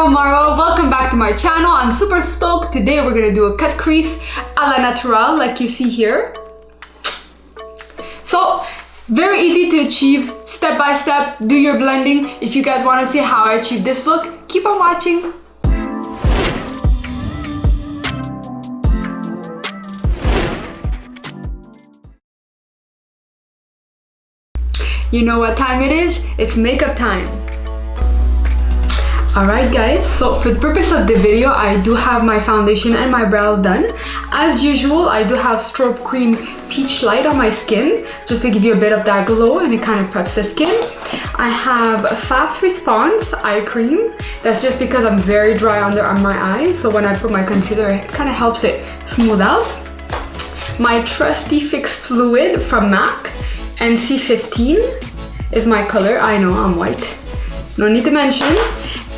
Marwa, welcome back to my channel. I'm super stoked. Today we're gonna do a cut crease a la natural like you see here. So very easy to achieve, step by step. Do your blending. If you guys want to see how I achieve this look, keep on watching. You know what time it is? It's makeup time. Alright guys, so for the purpose of the video, I do have my foundation and my brows done. As usual, I do have strobe cream peach light on my skin, just to give you a bit of that glow and it kind of preps the skin. I have a fast response eye cream. That's just because I'm very dry under my eyes, so when I put my concealer, it kind of helps it smooth out. My trusty fix fluid from MAC, NC15 is my color. I know I'm white, no need to mention.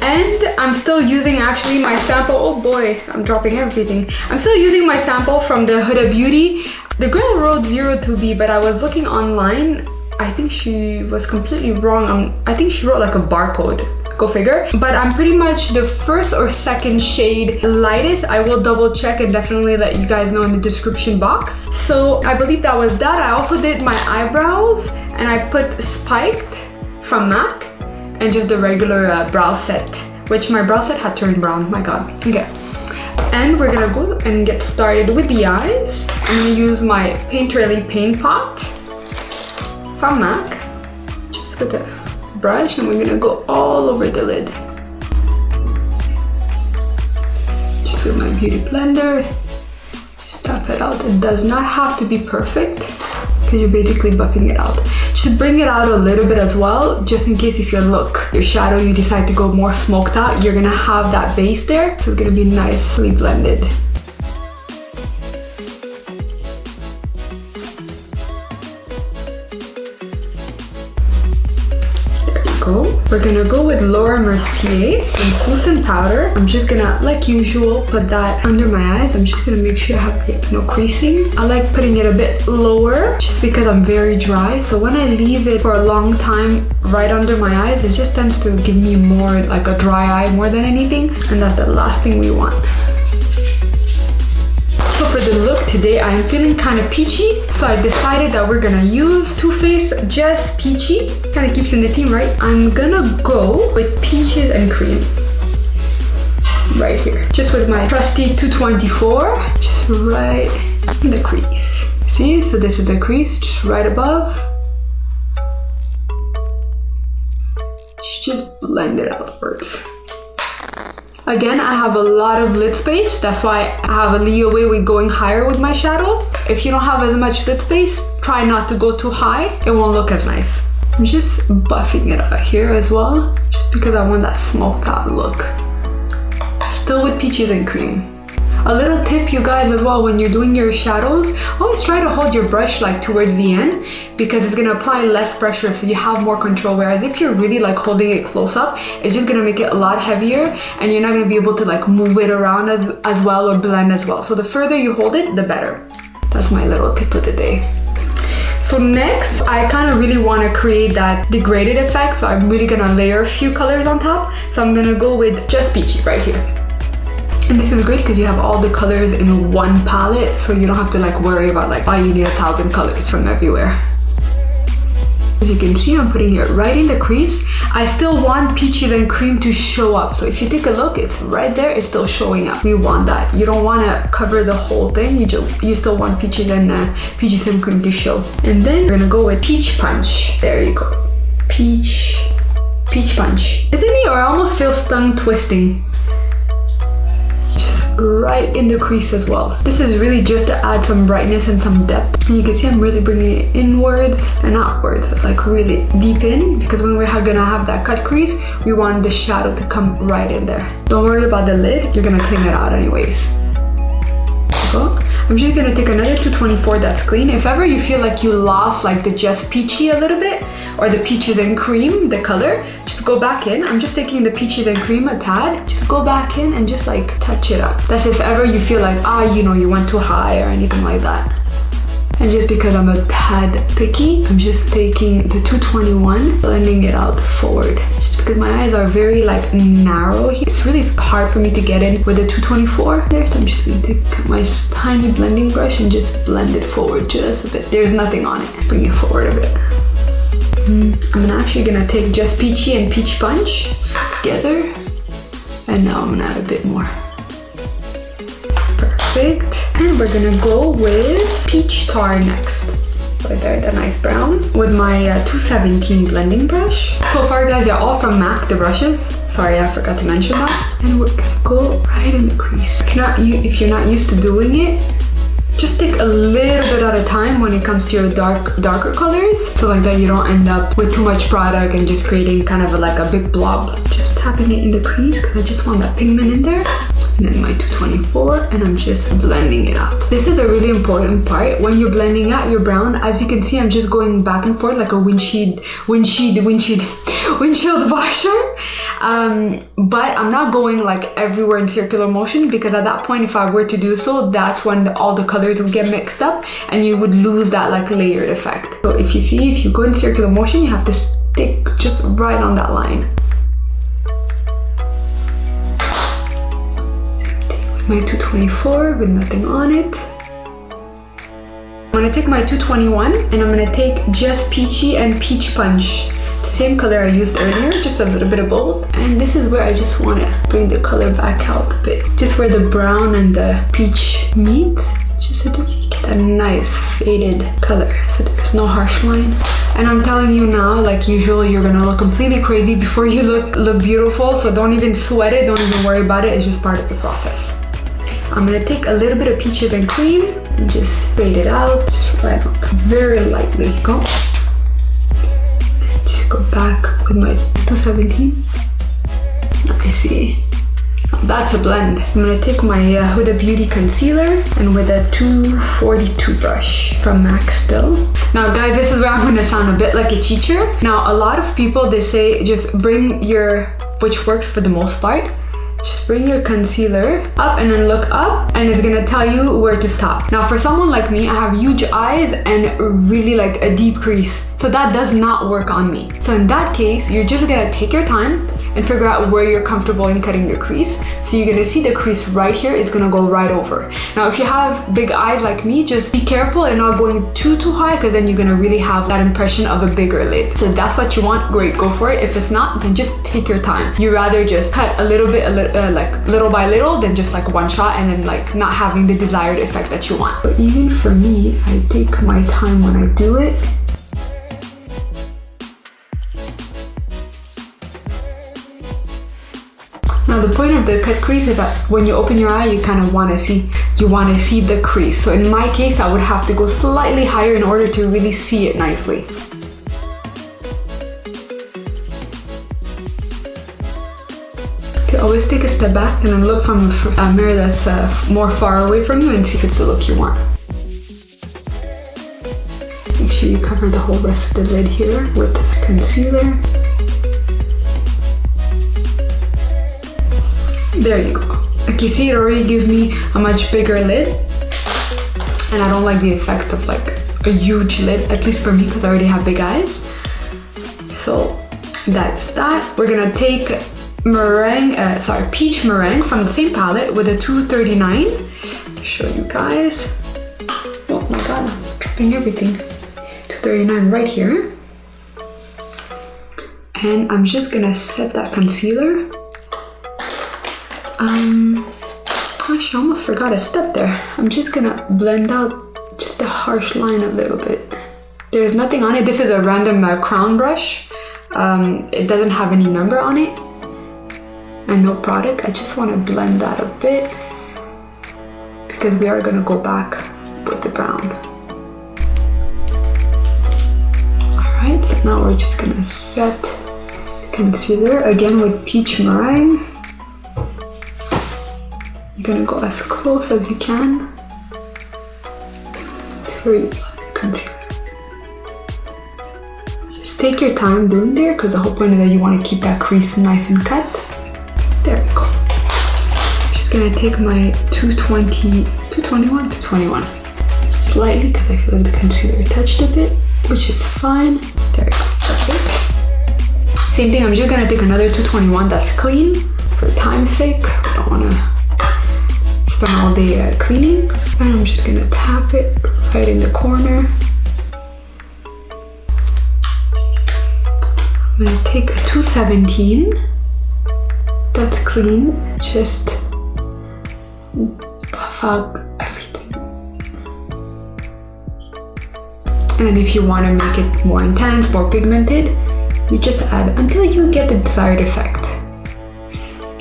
And I'm still using actually my sample. Oh boy, I'm dropping everything. I'm still using my sample from the Huda Beauty. The girl wrote 02B, but I was looking online. I think she was completely wrong. I think she wrote like a barcode. Go figure. But I'm pretty much the first or second shade lightest. I will double check and definitely let you guys know in the description box. So I believe that was that. I also did my eyebrows and I put Spiked from MAC. And just the regular brow set, which my brow set had turned brown, my god. Okay, and we're gonna go and get started with the eyes. I'm gonna use my Painterly Paint Pot from MAC, just with a brush, and we're gonna go all over the lid. Just with my beauty blender, just tap it out. It does not have to be perfect, because you're basically buffing it out. Should bring it out a little bit as well, just in case if your shadow, you decide to go more smoked out, you're gonna have that base there, so it's gonna be nicely blended. There you go. We're gonna go with Laura Mercier translucent powder. I'm just gonna, like usual, put that under my eyes. I'm just gonna make sure I have no creasing. I like putting it a bit lower just because I'm very dry. So when I leave it for a long time right under my eyes, it just tends to give me more like a dry eye more than anything. And that's the last thing we want. So for the look today, I am feeling kind of peachy. So I decided that we're gonna use Too Faced Just Peachy. Kind of keeps in the theme, right? I'm gonna go with peaches and cream. Right here. Just with my trusty 224. Just right in the crease. See? So this is a crease just right above. Just blend it outwards. Again, I have a lot of lid space. That's why I have a leeway with going higher with my shadow. If you don't have as much lid space, try not to go too high. It won't look as nice. I'm just buffing it out here as well, just because I want that smoked out look. Still with peaches and cream. A little tip, you guys, as well, when you're doing your shadows, always try to hold your brush like towards the end, because it's gonna apply less pressure, so you have more control. Whereas if you're really like holding it close up, it's just gonna make it a lot heavier, and you're not gonna be able to like move it around as well or blend as well. So the further you hold it, the better. That's my little tip of the day. So next, I kind of really want to create that degraded effect, so I'm really gonna layer a few colors on top. So I'm gonna go with Just Peachy right here. And this is great because you have all the colors in one palette, so you don't have to like worry about like, oh, you need 1,000 colors from everywhere. As you can see, I'm putting it right in the crease. I still want peaches and cream to show up. So if you take a look, it's right there, it's still showing up. We want that. You don't want to cover the whole thing. You still want peaches and cream to show. And then we're gonna go with Peach Punch. There you go. Peach Punch. Isn't it? Or I almost feel tongue twisting. Right in the crease as well. This is really just to add some brightness and some depth. And you can see I'm really bringing it inwards and outwards. It's like really deep in, because when we're gonna have that cut crease, we want the shadow to come right in there. Don't worry about the lid, you're gonna clean it out anyways. Go. I'm just gonna take another 224 that's clean. If ever you feel like you lost like the Just Peachy a little bit, or the peaches and cream, the color, just go back in. I'm just taking the peaches and cream a tad. Just go back in and just like touch it up. That's if ever you feel like, you went too high or anything like that. And just because I'm a tad picky, I'm just taking the 221, blending it out forward. Just because my eyes are very like narrow here. It's really hard for me to get in with the 224 there. So I'm just gonna take my tiny blending brush and just blend it forward just a bit. There's nothing on it. Bring it forward a bit. I'm actually gonna take just Peachy and Peach Punch together. And now I'm gonna add a bit more. Perfect. And we're gonna go with Peach Tar next. Right there, the nice brown. With my 217 blending brush. So far guys, they're all from MAC, the brushes. Sorry, I forgot to mention that. And we're gonna go right in the crease. If you're not used to doing it, just take a little bit at a time when it comes to your darker colors. So like that you don't end up with too much product and just creating kind of like a big blob. Just tapping it in the crease because I just want that pigment in there. And then my 224, and I'm just blending it out. This is a really important part when you're blending out your brown. As you can see, I'm just going back and forth like a windshield washer. But I'm not going like everywhere in circular motion, because at that point, if I were to do so, that's when all the colors would get mixed up and you would lose that like layered effect. So if you go in circular motion, you have to stick just right on that line. My 224 with nothing on it. I'm gonna take my 221 and I'm gonna take just Peachy and Peach Punch. The same color I used earlier, just a little bit of both. And this is where I just wanna bring the color back out a bit. Just where the brown and the peach meet, just so that you get a nice faded color, so there's no harsh line. And I'm telling you now, like usual, you're gonna look completely crazy before you look beautiful. So don't even sweat it, don't even worry about it, it's just part of the process. I'm gonna take a little bit of peaches and cream and just fade it out, just right up, very lightly. Go. Just go back with my 217. I see. That's a blend. I'm gonna take my Huda Beauty concealer and with a 242 brush from MAC still. Now guys, this is where I'm gonna sound a bit like a teacher. Now a lot of people, they say just bring your, which works for the most part, just bring your concealer up and then look up, and it's gonna tell you where to stop. Now for someone like me, I have huge eyes and really like a deep crease, so that does not work on me. So in that case, you're just gonna take your time and figure out where you're comfortable in cutting your crease. So you're gonna see the crease right here, it's gonna go right over. Now if you have big eyes like me, just be careful and not going too high, because then you're gonna really have that impression of a bigger lid. So if that's what you want, great, go for it. If it's not, then just take your time. You rather just cut a little bit, like little by little, than just like one shot and then like not having the desired effect that you want. But even for me, I take my time when I do it. Now the point of the cut crease is that when you open your eye, you kind of want to see the crease. So in my case, I would have to go slightly higher in order to really see it nicely. Okay, always take a step back and then look from a mirror that's more far away from you and see if it's the look you want. Make sure you cover the whole rest of the lid here with concealer. There you go. Like you see, it already gives me a much bigger lid, and I don't like the effect of like a huge lid, at least for me, because I already have big eyes. So that's that. We're gonna take peach meringue from the same palette with a 239. I'll show you guys. Oh my god, I'm dropping everything. 239 right here. And I'm just gonna set that concealer. Actually, I almost forgot a step there. I'm just gonna blend out just a harsh line a little bit. There's nothing on it. This is a random crown brush. It doesn't have any number on it and no product. I just want to blend that a bit because we are gonna go back with the brown. Alright, so now we're just gonna set the concealer again with peach meringue. You're gonna go as close as you can to where you apply the concealer. Just take your time doing there, because the whole point is that you want to keep that crease nice and cut. There we go. I'm just gonna take my 221. Just slightly because I feel like the concealer touched a bit, which is fine. There we go, perfect. Same thing, I'm just gonna take another 221 that's clean for time's sake. I don't wanna spend all day cleaning. And I'm just gonna tap it right in the corner. I'm gonna take a 217 that's clean, just buff out everything. And if you want to make it more intense, more pigmented, you just add until you get the desired effect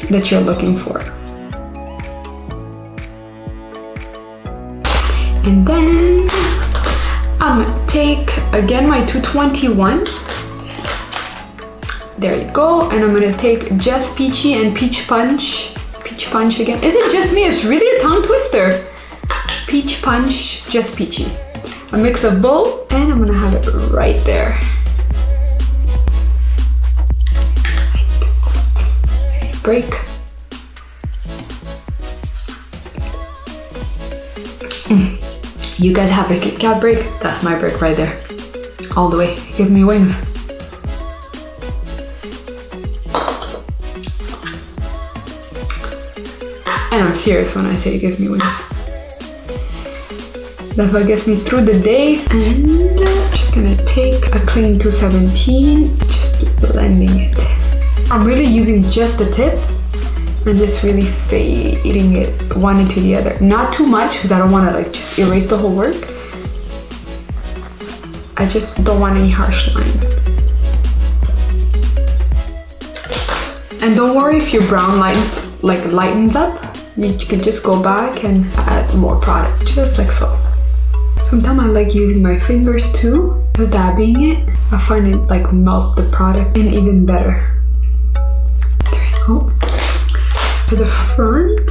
that you're looking for. And then I'm gonna take again my 221. There you go. And I'm gonna take just Peachy and Peach Punch. Peach Punch again. Is it just me? It's really a tongue twister. Peach Punch, just Peachy. A mix of both, and I'm gonna have it right there. Break. You guys have a Kit Kat break? That's my break right there. All the way. It gives me wings. And I'm serious when I say it gives me wings. That's what gets me through the day. And I'm just gonna take a clean 217, just blending it. I'm really using just the tip and just really fading it one into the other. Not too much because I don't want to like just erase the whole work. I just don't want any harsh line. And don't worry if your brown lines like lightens up. You can just go back and add more product, just like so. Sometimes I like using my fingers too, just dabbing it. I find it like melts the product in even better. There we go. For the front,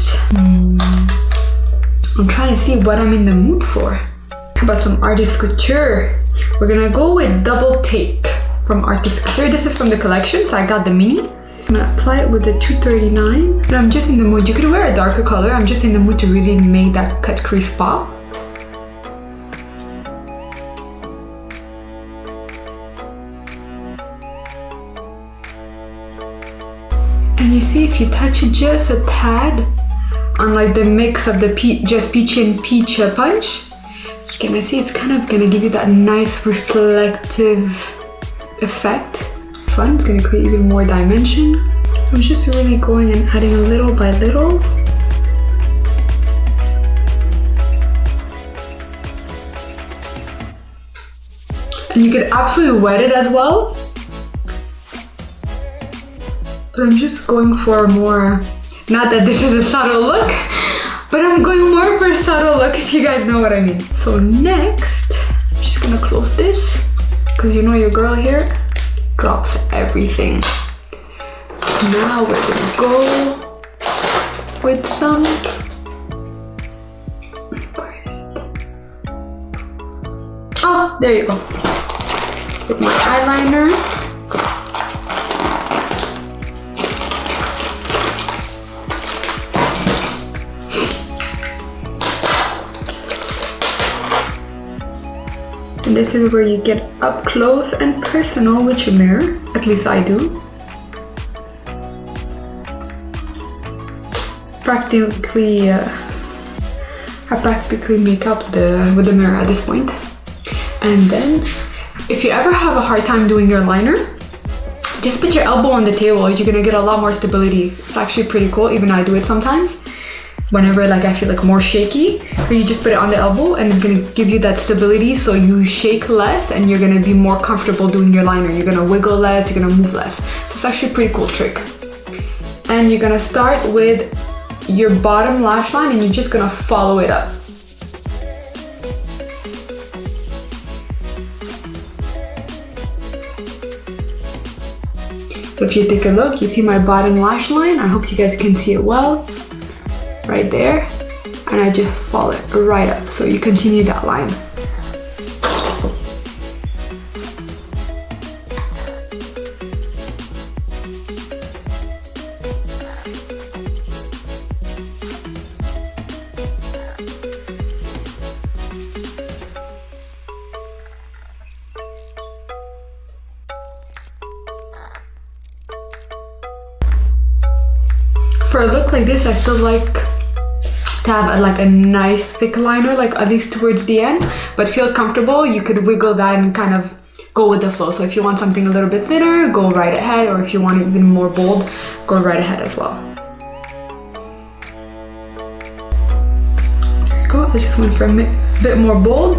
I'm trying to see what I'm in the mood for. How about some Artist Couture? We're gonna go with Double Take from Artist Couture. This is from the collection, so I got the mini. I'm gonna apply it with the 239. And I'm just in the mood. You could wear a darker color. I'm just in the mood to really make that cut crease pop. And you see if you touch it just a tad on like the mix of the just Peachy and Peach Punch, you can see it's kind of gonna give you that nice reflective effect. Fun, it's gonna create even more dimension. I'm just really going and adding a little by little. And you could absolutely wet it as well. But I'm just going for more, not that this is a subtle look, but I'm going more for a subtle look if you guys know what I mean. So next, I'm just gonna close this, because you know your girl here drops everything. Now we're gonna go with some, where is it? Oh, there you go. With my eyeliner. And this is where you get up close and personal with your mirror. At least I do. I practically make up with the mirror at this point. And then, if you ever have a hard time doing your liner, just put your elbow on the table. You're gonna get a lot more stability. It's actually pretty cool. Even I do it sometimes. Whenever like I feel like more shaky, so you just put it on the elbow and it's gonna give you that stability, so you shake less and you're gonna be more comfortable doing your liner. You're gonna wiggle less, you're gonna move less. So it's actually a pretty cool trick. And you're gonna start with your bottom lash line and you're just gonna follow it up. So if you take a look, you see my bottom lash line. I hope you guys can see it well. Right there, and I just follow it right up, so you continue that line. For a look like this, I still like to have like a nice thick liner, like at least towards the end, but feel comfortable, you could wiggle that and kind of go with the flow. So if you want something a little bit thinner, go right ahead, or if you want it even more bold, go right ahead as well. There you go. I just went for a bit more bold,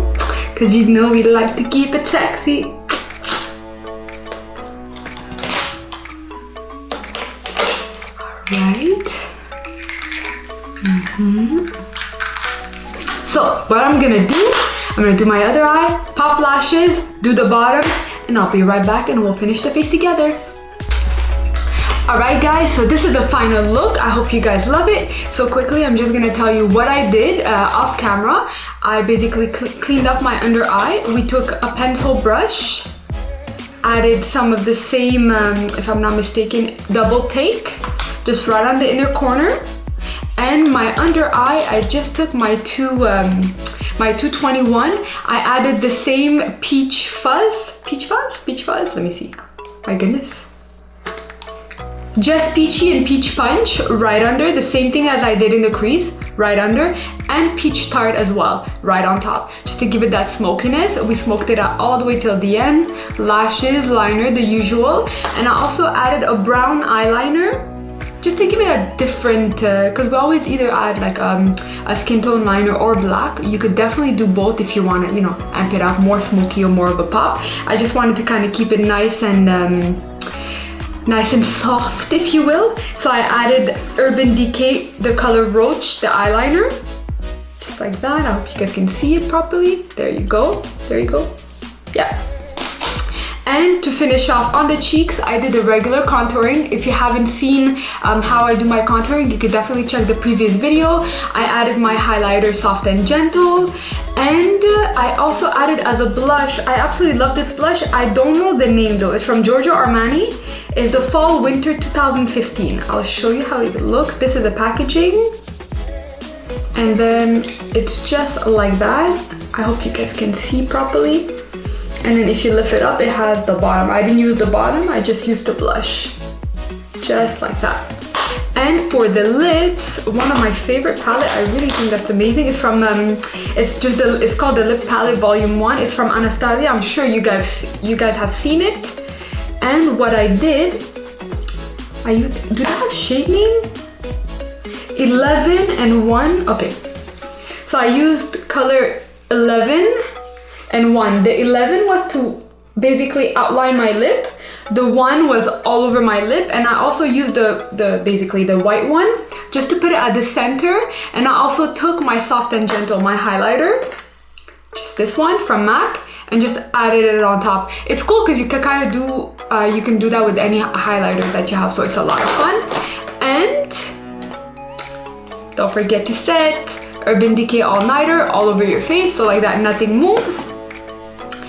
because you know we like to keep it sexy. Alright. So what I'm gonna do my other eye, pop lashes, do the bottom, and I'll be right back and we'll finish the face together. Alright guys, so this is the final look. I hope you guys love it. So quickly, I'm just gonna tell you what I did off camera. I basically cleaned up my under eye. We took a pencil brush, added some of the same, if I'm not mistaken, double take, just right on the inner corner. And my under eye, I just took my 221. I added the same peach fuzz, let me see, my goodness. Just peachy and peach punch right under, the same thing as I did in the crease, right under, and peach tart as well, right on top, just to give it that smokiness. We smoked it out all the way till the end. Lashes, liner, the usual, and I also added a brown eyeliner, just to give it a different, because we always either add like a skin tone liner or black. You could definitely do both if you want to, you know, amp it up, more smoky or more of a pop. I just wanted to kind of keep it nice and soft, if you will. So I added Urban Decay, the color Roach, the eyeliner, just like that. I hope you guys can see it properly. There you go, there you go. Yeah. And to finish off on the cheeks, I did the regular contouring. If you haven't seen how I do my contouring, you could definitely check the previous video. I added my highlighter Soft and Gentle, and I also added as a blush. I absolutely love this blush. I don't know the name though. It's from Gorgio Armani. It's the Fall Winter 2015. I'll show you how it looks. This is the packaging, and then it's just like that. I hope you guys can see properly. And then if you lift it up, it has the bottom. I didn't use the bottom, I just used the blush. Just like that. And for the lips, one of my favorite palette, I really think that's amazing. It's from, it's called the Lip Palette Volume 1. It's from Anastasia. I'm sure you guys have seen it. And what I did, do they have shade name? 11 and 1, okay. So I used color 11 and 1. The 11 was to basically outline my lip. The 1 was all over my lip, and I also used basically the white one just to put it at the center. And I also took my Soft and Gentle, my highlighter, just this one from MAC, and just added it on top. It's cool because you can kind of do, you can do that with any highlighter that you have, so it's a lot of fun. And don't forget to set Urban Decay All Nighter all over your face, so like that nothing moves.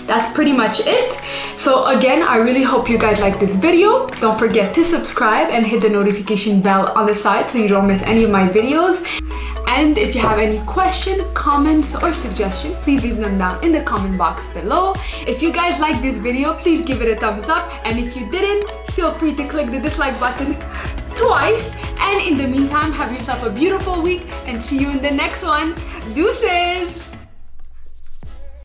That's pretty much it. So again, I really hope you guys like this video. Don't forget to subscribe and hit the notification bell on the side so you don't miss any of my videos. And if you have any questions, comments, or suggestions, please leave them down in the comment box below. If you guys like this video, please give it a thumbs up. And if you didn't, feel free to click the dislike button twice. And in the meantime, have yourself a beautiful week and see you in the next one. Deuces!